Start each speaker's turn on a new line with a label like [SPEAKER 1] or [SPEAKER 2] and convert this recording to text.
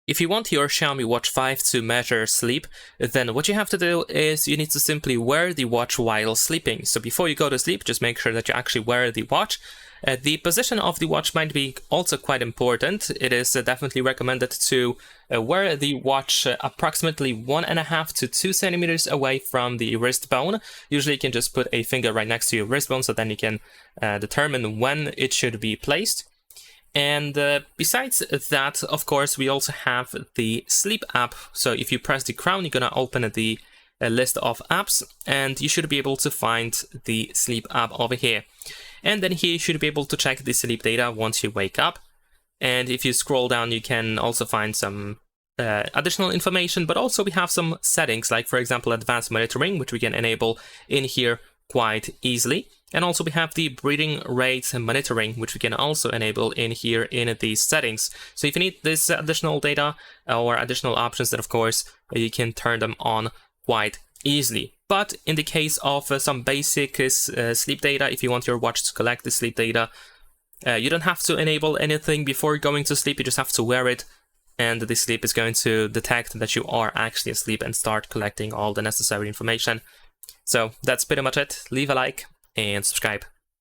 [SPEAKER 1] If you want your Xiaomi Watch 5 to measure sleep, then what you have to do is you need to simply wear the watch while sleeping. So before you go to sleep, just make sure that you actually wear the watch. The position of the watch might be also quite important. It is definitely recommended to wear the watch approximately 1.5 to 2 centimeters away from the wrist bone. Usually you can just put a finger right next to your wrist bone, so then you can determine when it should be placed. And besides that, of course, we also have the sleep app. So if you press the crown, you're gonna open the list of apps, and you should be able to find the sleep app over here. And then here you should be able to check the sleep data once you wake up. And if you scroll down, you can also find some additional information, but also we have some settings, like for example, advanced monitoring, which we can enable in here quite easily. And also we have the breathing rate monitoring, which we can also enable in here in these settings. So if you need this additional data or additional options, then of course you can turn them on quite easily. But in the case of some basic sleep data, if you want your watch to collect the sleep data, you don't have to enable anything before going to sleep. You just have to wear it, and the sleep is going to detect that you are actually asleep and start collecting all the necessary information. So that's pretty much it. Leave a like and subscribe.